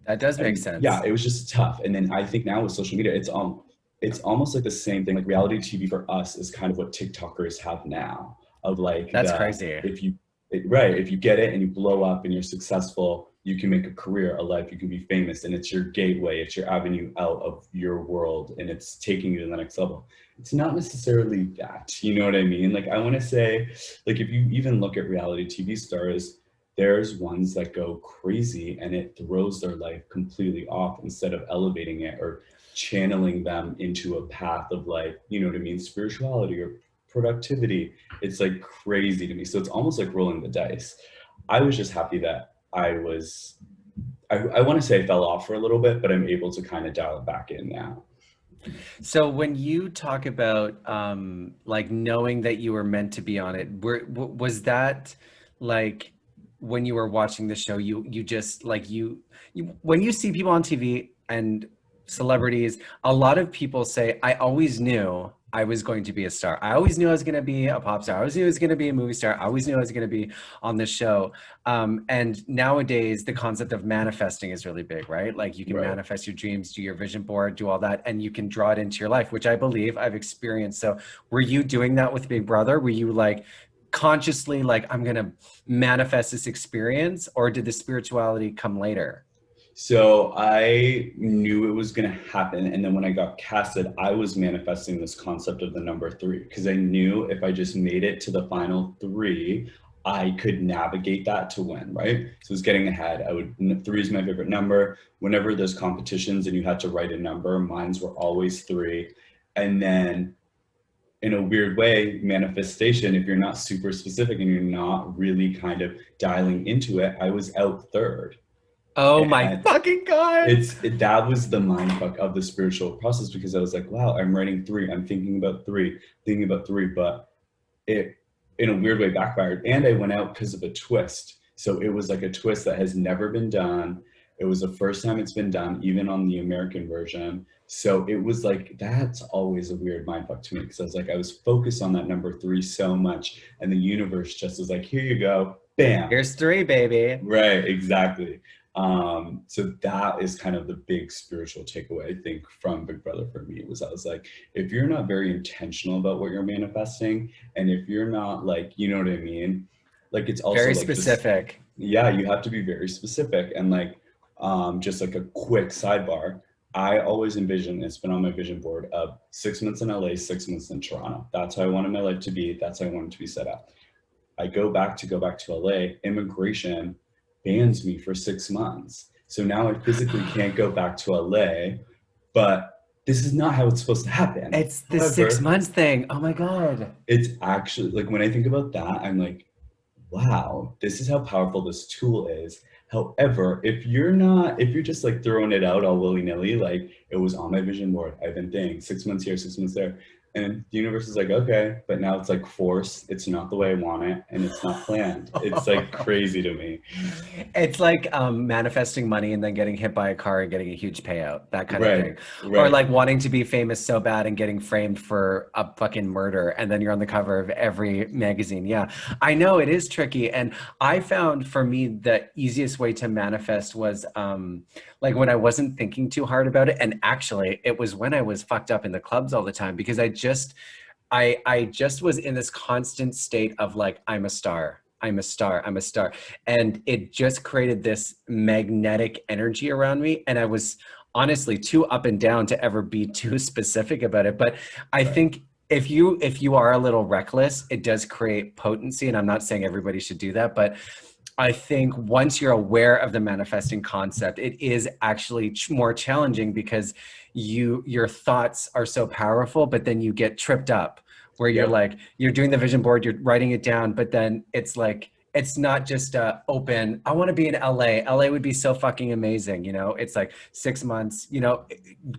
S1: That does make
S2: And yeah,
S1: sense.
S2: it was just tough. And then I think now with social media, it's almost like the same thing. Like reality TV for us is kind of what TikTokers have now. Of like
S1: That's crazy.
S2: if you get it and you blow up and you're successful, you can make a career, a life, you can be famous, and it's your gateway, it's your avenue out of your world, and it's taking you to the next level. It's not necessarily that, you know what I mean? Like I want to say, like if you even look at reality TV stars, there's ones that go crazy and it throws their life completely off instead of elevating it or channeling them into a path of like, you know what I mean, spirituality or productivity. It's like crazy to me. So it's almost like rolling the dice. I was just happy that I want to say I fell off for a little bit, but I'm able to kind of dial it back in now.
S1: So when you talk about like knowing that you were meant to be on it, was that like when you were watching the show, you just like you when you see people on TV and celebrities, a lot of people say, I always knew I was going to be a star. I always knew I was going to be a pop star. I always knew I was going to be a movie star. I always knew I was going to be on the show. And nowadays, the concept of manifesting is really big, right? Like you can
S2: Right.
S1: manifest your dreams, do your vision board, do all that, and you can draw it into your life, which I believe I've experienced. So were you doing that with Big Brother? Were you like consciously like, I'm going to manifest this experience, or did the spirituality come later?
S2: So I knew it was going to happen. And then when I got casted, I was manifesting this concept of the number three because I knew if I just made it to the final three, I could navigate that to win, right? So it was getting ahead. Three is my favorite number. Whenever there's competitions and you had to write a number, mines were always three. And then in a weird way, manifestation, if you're not super specific and you're not really kind of dialing into it, I was out third.
S1: Oh my
S2: And
S1: fucking God.
S2: that was the mind fuck of the spiritual process because I was like, wow, I'm writing three, I'm thinking about three, but it in a weird way backfired. And I went out because of a twist. So it was like a twist that has never been done. It was the first time it's been done, even on the American version. So it was like, that's always a weird mind fuck to me because I was like, I was focused on that number three so much. And the universe just was like, here you go, bam.
S1: Here's three, baby.
S2: Right, exactly. So that is kind of the big spiritual takeaway, I think, from Big Brother for me was I was like, if you're not very intentional about what you're manifesting, and if you're not like, you know what I mean? Like it's also
S1: Very
S2: like this,
S1: specific.
S2: yeah, you have to be very specific. And like, just like a quick sidebar, I always envision, it's been on my vision board of 6 months in LA, 6 months in Toronto. That's how I wanted my life to be. That's how I wanted to be set up. I go back to LA, immigration bans me for 6 months. So now I physically can't go back to LA, but this is not how it's supposed to happen.
S1: It's the
S2: However,
S1: 6 months thing. Oh my God.
S2: it's actually like when I think about that, I'm like, wow, this is how powerful this tool is. However, if you're just like throwing it out all willy-nilly, like it was on my vision board, I've been thinking 6 months here, 6 months there. And the universe is like, okay, but now it's like forced. It's not the way I want it, and it's not planned. It's like crazy to me.
S1: It's like manifesting money and then getting hit by a car and getting a huge payout, that kind of
S2: Right,
S1: thing. Or
S2: right.
S1: like wanting to be famous so bad and getting framed for a fucking murder and then you're on the cover of every magazine. Yeah, I know it is tricky. And I found for me the easiest way to manifest was like when I wasn't thinking too hard about it. And actually, it was when I was fucked up in the clubs all the time because I just was in this constant state of like, I'm a star. I'm a star. I'm a star. And it just created this magnetic energy around me. And I was honestly too up and down to ever be too specific about it. But I
S2: Right.
S1: think if you are a little reckless, it does create potency. And I'm not saying everybody should do that, but I think once you're aware of the manifesting concept, it is actually more challenging because your thoughts are so powerful, but then you get tripped up where you're
S2: Yep.
S1: like, you're doing the vision board, you're writing it down, but then it's like, it's not just open. I want to be in LA. LA would be so fucking amazing. It's like 6 months,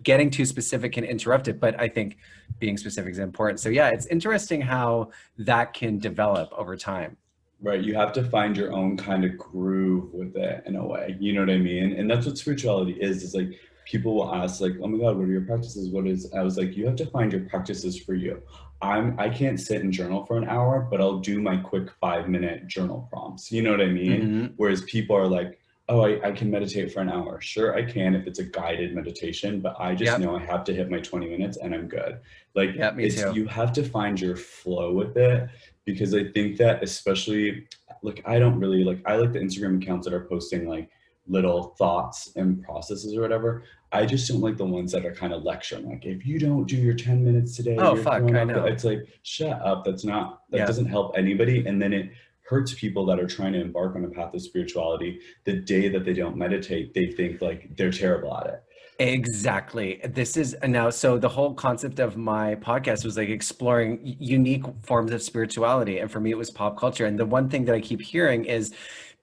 S1: getting too specific can interrupt it. But I think being specific is important. So yeah, it's interesting how that can develop over time.
S2: Right. You have to find your own kind of groove with it in a way. You know what I mean? And that's what spirituality is like people will ask, like, oh my God, what are your practices? I was like, you have to find your practices for you. I can't sit and journal for an hour, but I'll do my quick 5 minute journal prompts. You know what I mean?
S1: Mm-hmm.
S2: Whereas people are like, oh, I can meditate for an hour. Sure, I can if it's a guided meditation, but I just
S1: Yep.
S2: know I have to hit my 20 minutes and I'm good. Like
S1: Yep. Me too.
S2: you have to find your flow with it because I think that especially like I don't really like I like the Instagram accounts that are posting like little thoughts and processes or whatever. I just don't like the ones that are kind of lecturing. Like if you don't do your 10 minutes today,
S1: Oh,
S2: you're
S1: fuck.
S2: thrown
S1: I
S2: up.
S1: know.
S2: It's like, shut up. That
S1: Yeah.
S2: doesn't help anybody. And then it hurts people that are trying to embark on a path of spirituality. The day that they don't meditate, they think like they're terrible at it.
S1: Exactly. This is now, so the whole concept of my podcast was like exploring unique forms of spirituality. And for me, it was pop culture. And the one thing that I keep hearing is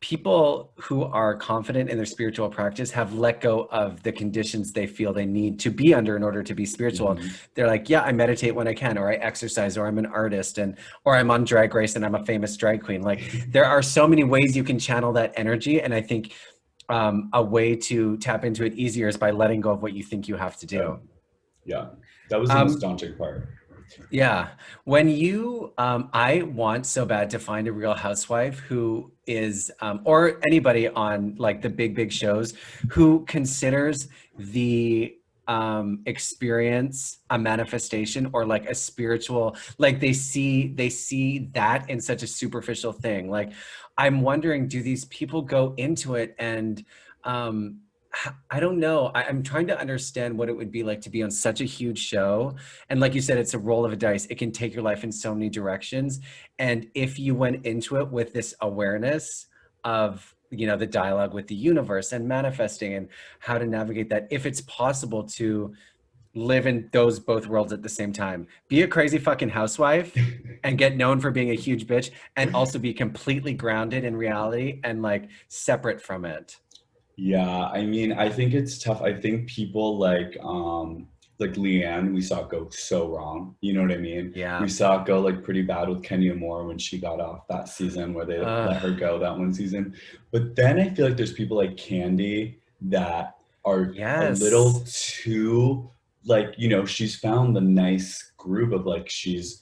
S1: people who are confident in their spiritual practice have let go of the conditions they feel they need to be under in order to be spiritual.
S2: Mhm.
S1: They're like, yeah, I meditate when I can, or I exercise, or I'm an artist, and or I'm on Drag Race and I'm a famous drag queen. Like there are so many ways you can channel that energy, and I think a way to tap into it easier is by letting go of what you think you have to
S2: Yeah,
S1: do.
S2: yeah. That was the most
S1: Um,
S2: daunting part.
S1: Yeah. When you, I want so bad to find a real housewife who is, or anybody on like the big shows who considers the experience a manifestation or like a spiritual, like they see that in such a superficial thing. Like, I'm wondering, do these people go into it and, um, I don't know. I'm trying to understand what it would be like to be on such a huge show, and like you said, it's a roll of a dice. It can take your life in so many directions. And if you went into it with this awareness of, the dialogue with the universe and manifesting and how to navigate that, if it's possible to live in those both worlds at the same time, be a crazy fucking housewife and get known for being a huge bitch, and also be completely grounded in reality and like separate from it.
S2: Yeah, I mean, I think it's tough. I think people like Leanne, we saw it go so wrong. You know what I mean? We
S1: Yeah.
S2: saw it go like pretty bad with Kenya Moore when she got off that season where they let her go that one season. But then I feel like there's people like Candy that are a
S1: Yes.
S2: little too like, she's found the nice groove of like she's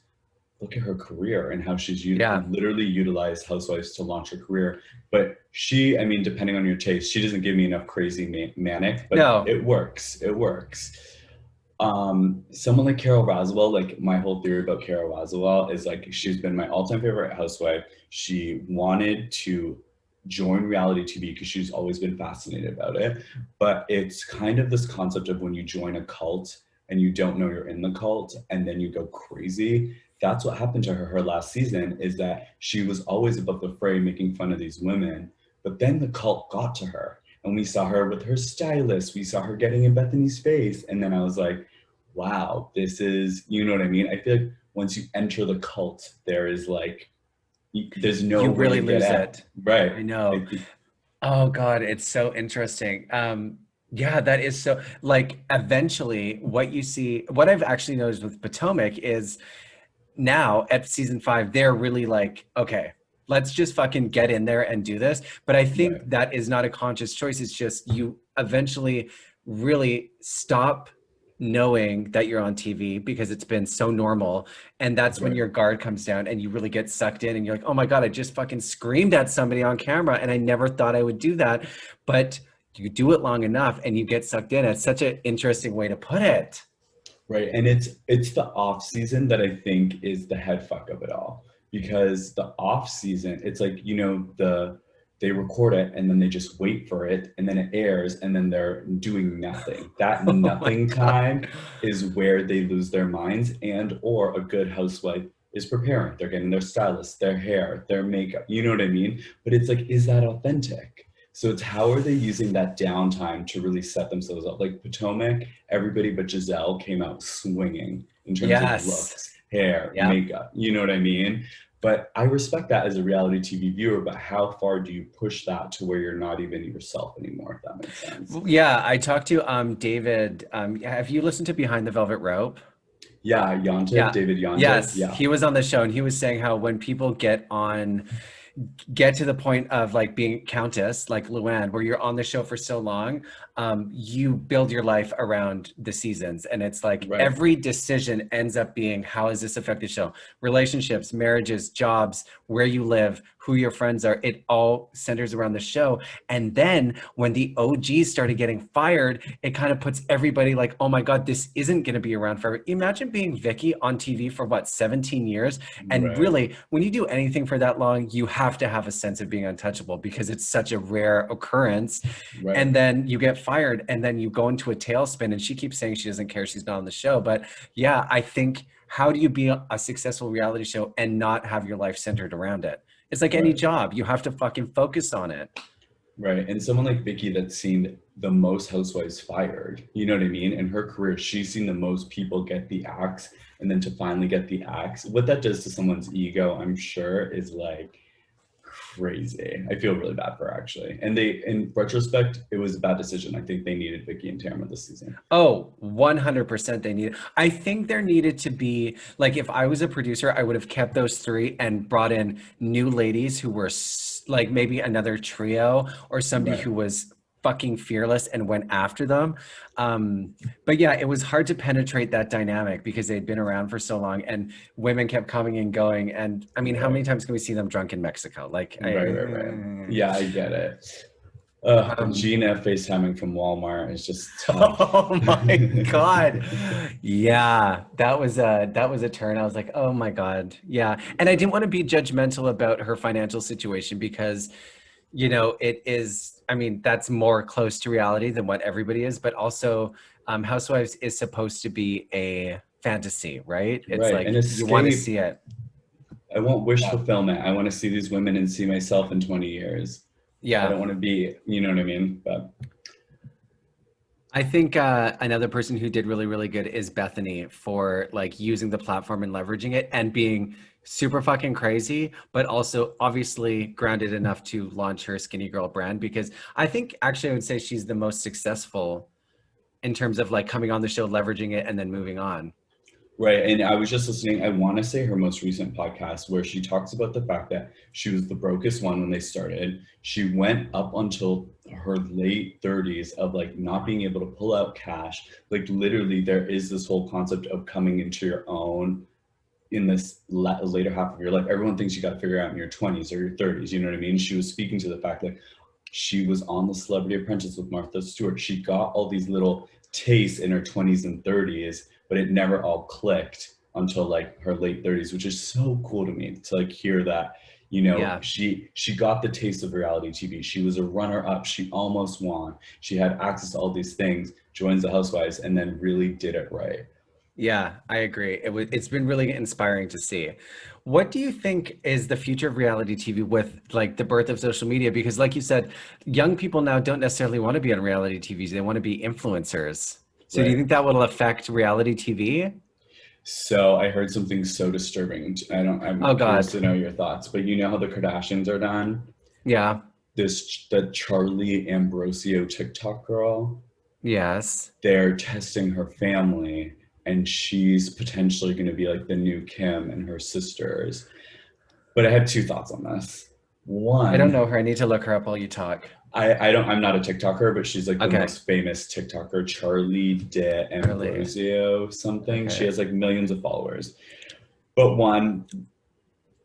S2: look at her career and how she's
S1: Yeah.
S2: literally utilized Housewives to launch her career. But she, I mean, depending on your taste, she doesn't give me enough crazy manic, but
S1: No.
S2: it works. It works. Someone like Carol Roswell, like my whole theory about Carol Roswell is like she's been my all-time favorite housewife. She wanted to join reality TV because she's always been fascinated about it. But it's kind of this concept of when you join a cult and you don't know you're in the cult and then you go crazy. That's what happened to her last season, is that she was always above the fray making fun of these women, but then the cult got to her and we saw her with her stylist, we saw her getting in Bethany's face, and then I was like, wow, this is, you know what I mean? I feel like once you enter the cult, there is like, there's no
S1: You
S2: way to
S1: really
S2: get
S1: lose
S2: out.
S1: it.
S2: Right.
S1: I
S2: I
S1: know.
S2: think,
S1: Oh God, it's so interesting. Yeah, that is so like eventually what you see, what I've actually noticed with Potomac is now at season 5, they're really like, okay, let's just fucking get in there and do this. But I think
S2: right,
S1: that is not a conscious choice. It's just you eventually really stop knowing that you're on TV because it's been so normal. And that's when
S2: right.
S1: your guard comes down and you really get sucked in and you're like, oh my God, I just fucking screamed at somebody on camera and I never thought I would do that. But you do it long enough and you get sucked in. It's such an interesting way to put it.
S2: Right. And it's the off season that I think is the head fuck of it all. Because the off season, it's like, they record it and then they just wait for it and then it airs and then they're doing nothing. That
S1: Oh my
S2: nothing
S1: God.
S2: time is where they lose their minds, and or a good housewife is preparing. They're getting their stylist, their hair, their makeup. You know what I mean? But it's like, is that authentic? So it's how are they using that downtime to really set themselves up? Like Potomac, everybody but Giselle came out swinging in terms of
S1: Yes.
S2: looks, hair,
S1: Yep.
S2: makeup. You know what I mean? But I respect that as a reality TV viewer, but how far do you push that to where you're not even yourself anymore, if that makes sense?
S1: Yeah, I talked to David. Have you listened to Behind the Velvet Rope?
S2: Yeah, Yontid,
S1: Yeah.
S2: David Yontid.
S1: Yes,
S2: Yeah,
S1: he was on the show and he was saying how when people get to the point of like being countess like Luann, where you're on the show for so long, you build your life around the seasons, and it's like
S2: right,
S1: every decision ends up being, how does this affect the show? Relationships, marriages, jobs, where you live, who your friends are, it all centers around the show. And then when the OGs started getting fired, it kind of puts everybody like, oh my God, this isn't going to be around forever. Imagine being Vicky on TV for what, 17 years. And
S2: right,
S1: really, when you do anything for that long, you have to have a sense of being untouchable because it's such a rare occurrence.
S2: right,
S1: And then you get fired and then you go into a tailspin, and she keeps saying she doesn't care, she's not on the show. But yeah, I think, how do you be a successful reality show and not have your life centered around it? It's like any
S2: right.
S1: job, you have to fucking focus on it.
S2: Right. And someone like Vicky that's seen the most housewives fired, you know what I mean? In her career, she's seen the most people get the axe, and then to finally get the axe. What that does to someone's ego, I'm sure, is like crazy. I feel really bad for her, actually. And they, in retrospect, it was a bad decision. I think they needed Vicky and Tamara this season.
S1: Oh, 100% they need. I think there needed to be, like, if I was a producer, I would have kept those three and brought in new ladies who were like maybe another trio or somebody
S2: Right.
S1: who was fucking fearless and went after them. But yeah, it was hard to penetrate that dynamic because they'd been around for so long and women kept coming and going. And I mean, how many
S2: Right.
S1: times can we see them drunk in Mexico? Like,
S2: Right. Yeah, I get it. And
S1: um,
S2: Gina FaceTiming from Walmart is just tough.
S1: Oh my God. Yeah, that was a turn. I was like, "Oh my God." Yeah. And I didn't want to be judgmental about her financial situation because, it is, I mean, that's more close to reality than what everybody is, but also Housewives is supposed to be a fantasy, right? It's
S2: Right. An
S1: like you want to
S2: escape.
S1: see it.
S2: I want wish fulfillment. I want to see these women and see myself in 20 years. I
S1: Yeah.
S2: don't want to be, you know what I mean? But
S1: I think another person who did really, really good is Bethany for like using the platform and leveraging it and being super fucking crazy, but also obviously grounded enough to launch her Skinny Girl brand because I think actually I would say she's the most successful in terms of like coming on the show, leveraging it, and then moving on.
S2: right. And I was just listening, I want to say her most recent podcast where she talks about the fact that she was the brokest one when they started. She went up until her late 30s of like not being able to pull out cash. Like literally, there is this whole concept of coming into your own in this later half of your life. Everyone thinks you got to figure out in your 20s or your 30s. You know what I mean? She was speaking to the fact like she was on the Celebrity Apprentice with Martha Stewart. She got all these little tastes in her 20s and 30s, but it never all clicked until like her late 30s, which is so cool to me to like hear that.
S1: Yeah.
S2: She got the taste of reality TV. She was a runner up. She almost won. She had access to all these things, joins the Housewives, and then really did it right.
S1: Yeah, I agree. It's been really inspiring to see. What do you think is the future of reality TV with like the birth of social media? Because like you said, young people now don't necessarily want to be on reality TVs. They want to be influencers. So do you
S2: Right.
S1: think that will affect reality TV?
S2: So I heard something so disturbing. I'm
S1: Oh
S2: curious
S1: God.
S2: to know your thoughts, but you know how the Kardashians are done?
S1: Yeah.
S2: The Charlie Ambrosio TikTok girl,
S1: Yes.
S2: they're testing her family, and she's potentially going to be like the new Kim and her sisters. But I had two thoughts on this.
S1: I don't know
S2: One,
S1: her. I need to look her up while you talk.
S2: I'm not a TikToker, but she's like the
S1: Okay.
S2: most famous TikToker, Charlie de
S1: Charlie.
S2: Ambrosio something. She
S1: Okay.
S2: has like millions of followers. But one,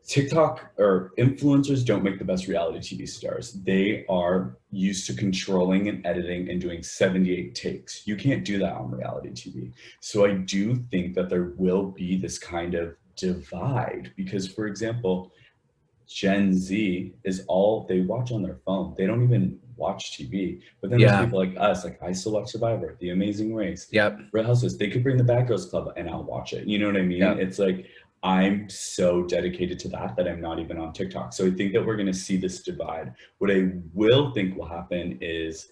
S2: TikTok or influencers don't make the best reality TV stars. They are used to controlling and editing and doing 78 takes. You can't do that on reality TV. So I do think that there will be this kind of divide because, for example, Gen Z is all they watch on their phone. They don't even watch TV. But then there's
S1: Yeah.
S2: people like us, like I still watch Survivor, The Amazing Race,
S1: Yep.
S2: Real Housewives. They could bring the Bad Girls Club and I'll watch it. You know what I mean?
S1: Yep.
S2: It's like I'm so dedicated to that I'm not even on TikTok. So I think that we're going to see this divide. What I will think will happen is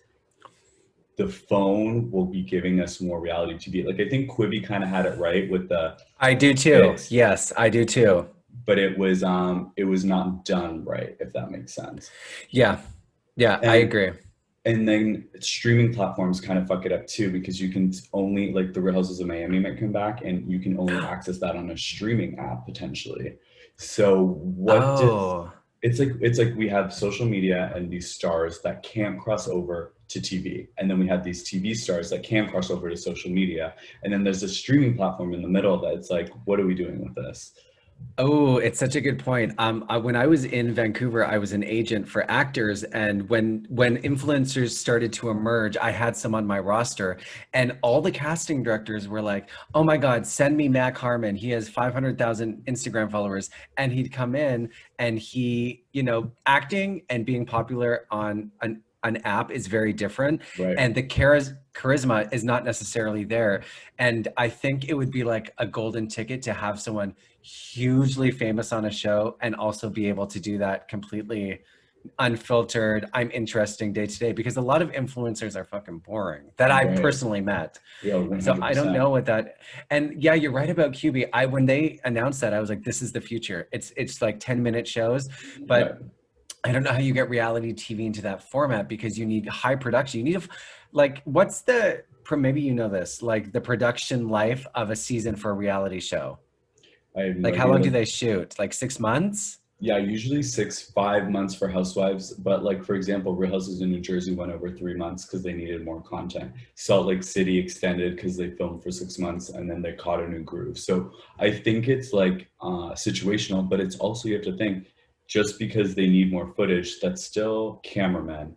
S2: the phone will be giving us more reality TV. Like I think Quibi kind of had it right with the
S1: I do too.
S2: bits,
S1: Yes, I do too.
S2: but it was not done right, if that makes sense.
S1: Yeah. Yeah, I
S2: And
S1: agree.
S2: and then streaming platforms kind of fuck it up too because you can only like the Real Houses of Miami might come back and you can only access that on a streaming app potentially. So what does
S1: Oh.
S2: it's like we have social media and these stars that can't cross over to TV. And then we have these TV stars that can cross over to social media. And then there's a streaming platform in the middle that's like, what are we doing with this?
S1: Oh, it's such a good point. When I was in Vancouver, I was an agent for actors, and when influencers started to emerge, I had some on my roster, and all the casting directors were like, "Oh my God, send me Mac Harmon. He has 500,000 Instagram followers," and he'd come in, and acting and being popular on an app is very different,
S2: Right.
S1: and the charisma is not necessarily there. And I think it would be like a golden ticket to have someone hugely famous on a show and also be able to do that completely unfiltered. I'm interesting day to day because a lot of influencers are fucking boring that I
S2: Right.
S1: personally met.
S2: Yeah,
S1: So I don't
S2: 100%.
S1: know what that. And yeah, you're right about QB. When they announced that, I was like, this is the future. It's like 10-minute shows,
S2: Yeah.
S1: but I don't know how you get reality TV into that format because you need high production. You need like, what's maybe you know this, like the production life of a season for a reality show?
S2: I have no
S1: Like, how
S2: idea.
S1: long do
S2: Like,
S1: they shoot? Like 6 months?
S2: yeah, usually 5 months for Housewives, but like for example, Real Houses in New Jersey went over 3 months because they needed more content. Salt Lake City extended because they filmed for 6 months and then they caught a new groove. So I think it's like situational, but it's also you have to think just because they need more footage, that's still cameramen,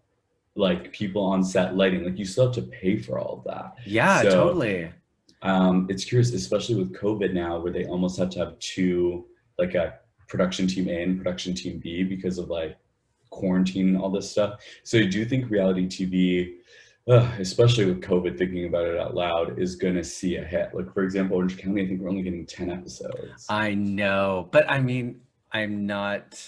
S2: like people on set, lighting, like you still have to pay for all of that.
S1: Yeah,
S2: So
S1: totally.
S2: it's curious, especially with COVID now, where they almost have to have two, like a production team A and production team B because of like quarantine and all this stuff. So I do think reality TV, especially with COVID, thinking about it out loud, is going to see a hit. Like, for example, Orange County, I think we're only getting 10 episodes.
S1: I know, but I mean, I'm not,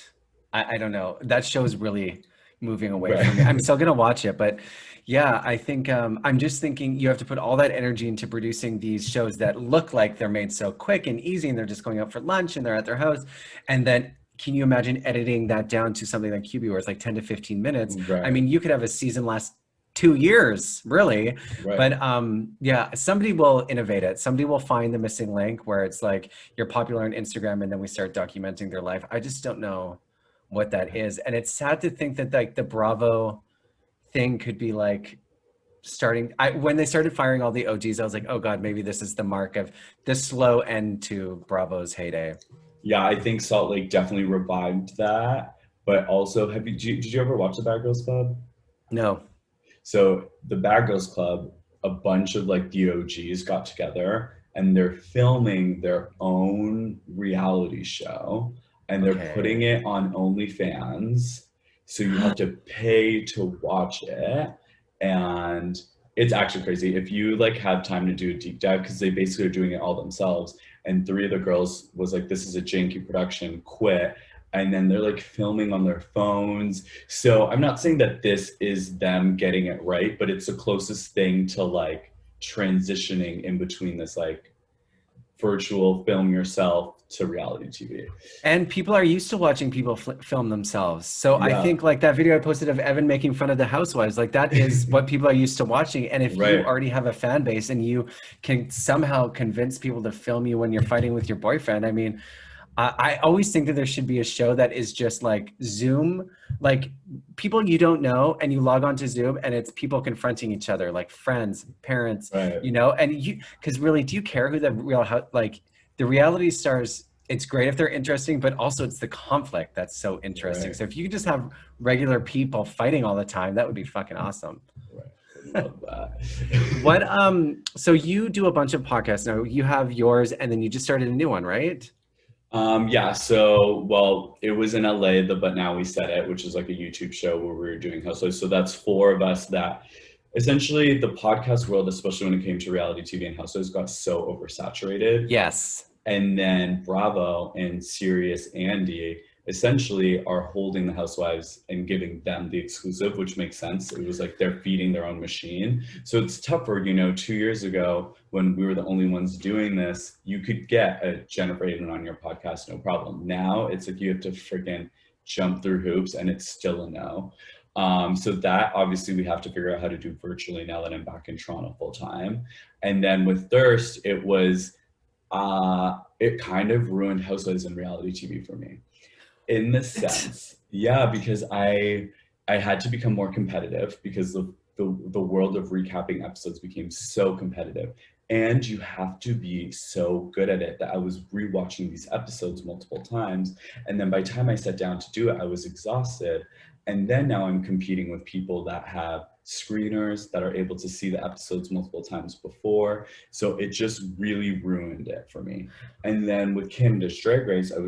S1: I don't know. That show is really moving away from me. I'm
S2: Right.
S1: still gonna watch it, but yeah, I think I'm just thinking you have to put all that energy into producing these shows that look like they're made so quick and easy and they're just going out for lunch and they're at their house. And then can you imagine editing that down to something like QB where it's like 10 to 15 minutes? I
S2: Right.
S1: mean, you could have a season last 2 years, really.
S2: Right.
S1: But yeah, somebody will innovate it. Somebody will find the missing link where it's like you're popular on Instagram and then we start documenting their life. I just don't know what that is. And it's sad to think that like the Bravo thing could be like starting. When they started firing all the OGs, I was like, oh God, maybe this is the mark of the slow end to Bravo's heyday.
S2: Yeah, I think Salt Lake definitely revived that. But also, did you ever watch the Bad Girls Club?
S1: No.
S2: So the Bad Girls Club, a bunch of like the OGs got together and they're filming their own reality show and they're putting
S1: Okay.
S2: it on OnlyFans. So you have to pay to watch it. And it's actually crazy. If you like have time to do a deep dive, because they basically are doing it all themselves. And three of the girls was like, this is a janky production, quit. And then they're like filming on their phones. So I'm not saying that this is them getting it right, but it's the closest thing to like transitioning in between this like virtual film yourself to reality TV.
S1: And people are used to watching people film themselves. So I
S2: Yeah.
S1: think like that video I posted of Evan making fun of the housewives, like that is what people are used to watching. And if you
S2: Right.
S1: already have a fan base and you can somehow convince people to film you when you're fighting with your boyfriend, I mean, I always think that there should be a show that is just like Zoom, like people you don't know, and you log on to Zoom and it's people confronting each other, like friends, parents,
S2: Right.
S1: and because really, do you care who like the reality stars? It's great if they're interesting, but also it's the conflict that's so interesting.
S2: Right.
S1: So if you could just have regular people fighting all the time, that would be fucking awesome.
S2: Right. I love that.
S1: So you do a bunch of podcasts now. You have yours and then you just started a new one, right?
S2: Yeah, so well, it was in LA, the But Now We Said It, which is like a YouTube show where we were doing housewives. So that's four of us that essentially the podcast world, especially when it came to reality TV and housewives, got so oversaturated.
S1: Yes.
S2: And then Bravo and Sirius Andy essentially are holding the housewives and giving them the exclusive, which makes sense. It was like they're feeding their own machine. So it's tougher, 2 years ago when we were the only ones doing this, you could get a Jennifer Aiden on your podcast, no problem. Now it's like you have to freaking jump through hoops and it's still a no. So that obviously we have to figure out how to do virtually now that I'm back in Toronto full time. And then with Thyrst, it kind of ruined housewives and reality TV for me in the sense, yeah, because I had to become more competitive because the world of recapping episodes became so competitive. And you have to be so good at it that I was rewatching these episodes multiple times. And then by the time I sat down to do it, I was exhausted. And then now I'm competing with people that have screeners that are able to see the episodes multiple times before. So it just really ruined it for me. And then with Canada's Drag Race, I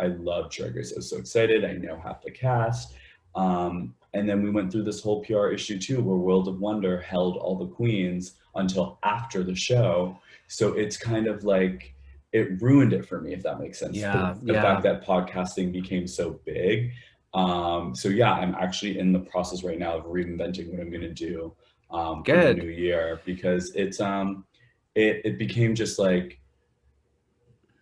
S2: love Drag Race. I was so excited. I know half the cast. And then we went through this whole PR issue too, where World of Wonder held all the queens until after the show. So it's kind of like, it ruined it for me, if that makes sense.
S1: Yeah,
S2: The fact
S1: yeah.
S2: that podcasting became so big. So yeah, I'm actually in the process right now of reinventing what I'm going to do for the new
S1: Good.
S2: year because it became just like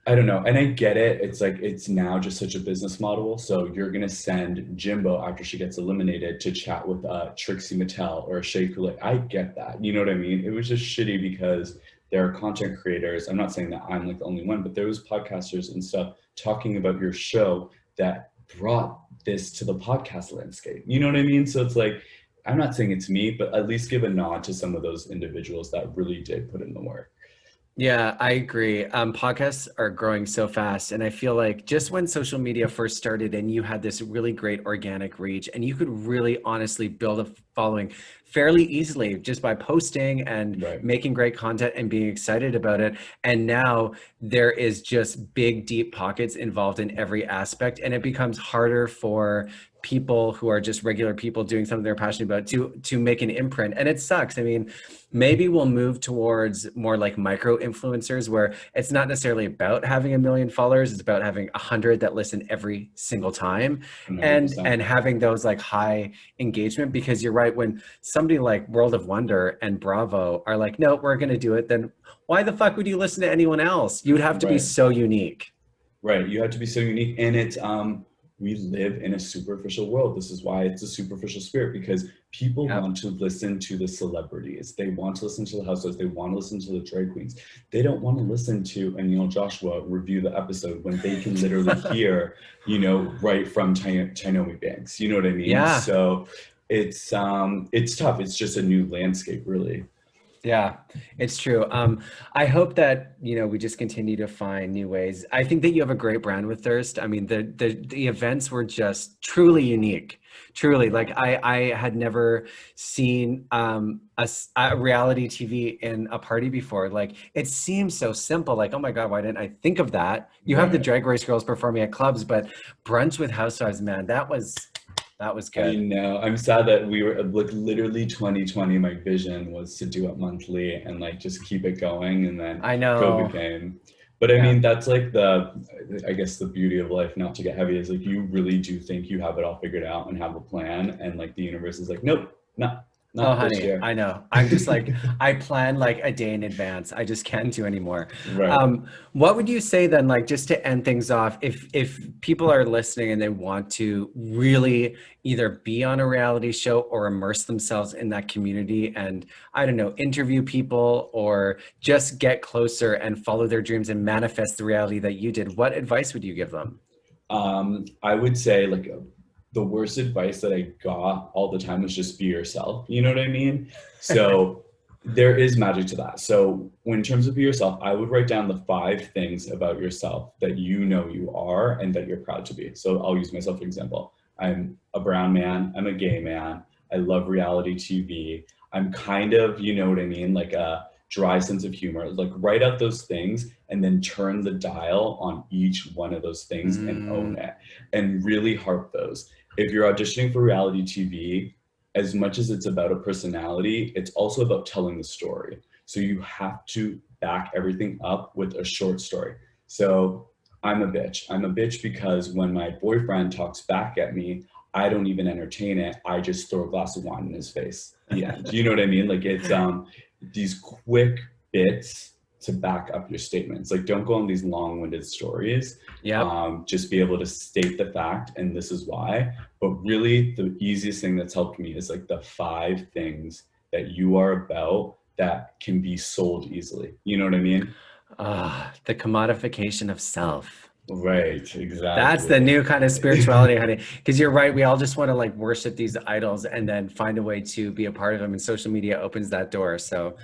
S2: I don't know. And I get it. It's like, it's now just such a business model. So you're going to send Jimbo after she gets eliminated to chat with Trixie Mattel or Shea Coulee. I get that. You know what I mean? It was just shitty because there are content creators. I'm not saying that I'm like the only one, but there was podcasters and stuff talking about your show that brought this to the podcast landscape. You know what I mean? So it's like, I'm not saying it's me, but at least give a nod to some of those individuals that really did put in the work.
S1: Yeah, I agree. Podcasts are growing so fast. And I feel like just when social media first started and you had this really great organic reach and you could really honestly build a following fairly easily just by posting and
S2: Right.
S1: making great content and being excited about it. And now there is just big, deep pockets involved in every aspect. And it becomes harder for people who are just regular people doing something they're passionate about to make an imprint. And it sucks. I mean, maybe we'll move towards more like micro influencers where it's not necessarily about having 1 million followers, it's about having 100 that listen every single time, and
S2: 100%.
S1: having those like high engagement. Because you're right, when somebody like World of Wonder and Bravo are like, no, we're going to do it, then why the fuck would you listen to anyone else? You would have to be
S2: Right.
S1: so unique.
S2: Right. You have to be so unique. And it's we live in a superficial world. This is why it's a superficial spirit, because people
S1: Yep.
S2: want to listen to the celebrities. They want to listen to the housewives. They want to listen to the drag queens. They don't want to listen to Aneal Joshua review the episode when they can literally hear, you know, right from Tynomi Banks. You know what I mean?
S1: Yeah.
S2: So it's tough. It's just a new landscape, really.
S1: Yeah, it's true. I hope that, you know, we just continue to find new ways. I think that you have a great brand with Thirst. I mean, the events were just truly unique. Truly, like I had never seen a reality TV in a party before. Like it seems so simple. Like, oh my God, why didn't I think of that? You have the
S2: Right.
S1: Drag Race girls performing at clubs, but brunch with housewives, man, that was
S2: I
S1: good.
S2: know. I'm sad that we were like literally 2020. My vision was to do it monthly and like just keep it going. And then
S1: I
S2: COVID
S1: know.
S2: came. But I
S1: Yeah.
S2: mean, that's like I guess the beauty of life, not to get heavy, is like you really do think you have it all figured out and have a plan. And like the universe is like, nope,
S1: Oh,
S2: not this
S1: honey,
S2: year.
S1: I know. I'm just like, I plan like a day in advance. I just can't do anymore.
S2: Right.
S1: What would you say then, like, just to end things off, if people are listening and they want to really either be on a reality show or immerse themselves in that community and, I don't know, interview people or just get closer and follow their dreams and manifest the reality that you did, what advice would you give them?
S2: I would say like the worst advice that I got all the time was just be yourself. You know what I mean? So there is magic to that. So when in terms of be yourself, I would write down the 5 things about yourself that you know you are and that you're proud to be. So I'll use myself for example. I'm a brown man. I'm a gay man. I love reality TV. I'm kind of, you know what I mean, like a dry sense of humor. Like write out those things and then turn the dial on each one of those things and own
S1: Mm,
S2: it and really harp those. If you're auditioning for reality TV, as much as it's about a personality, it's also about telling the story. So you have to back everything up with a short story. So I'm a bitch. I'm a bitch because when my boyfriend talks back at me, I don't even entertain it. I just throw a glass of wine in his face. The end. You know what I mean? Like it's these quick bits to back up your statements. Like don't go on these long-winded stories.
S1: yep.
S2: Just be able to state the fact and this is why. But really the easiest thing that's helped me is like the 5 things that you are about that can be sold easily. You know what I mean?
S1: The commodification of self.
S2: Right,
S1: That's the
S2: exactly.
S1: new kind of spirituality, honey. Because you're right, we all just want to like worship these idols and then find a way to be a part of them. And social media opens that door. So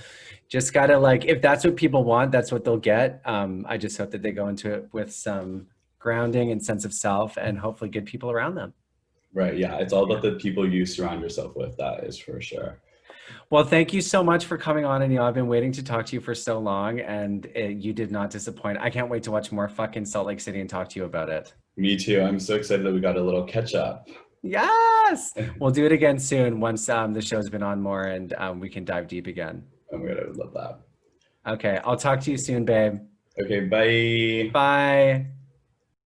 S1: just gotta like, if that's what people want, that's what they'll get. I just hope that they go into it with some grounding and sense of self and hopefully good people around them.
S2: Right, yeah. It's all
S1: Yeah.
S2: about the people you surround yourself with, that is for sure.
S1: Well, thank you so much for coming on. And I've been waiting to talk to you for so long and you did not disappoint. I can't wait to watch more fucking Salt Lake City and talk to you about it.
S2: Me too. I'm so excited that we got a little catch up.
S1: Yes, we'll do it again soon once the show's been on more and we can dive deep again.
S2: Oh my God, I would love that.
S1: Okay, I'll talk to you soon, babe.
S2: Okay, bye.
S1: Bye.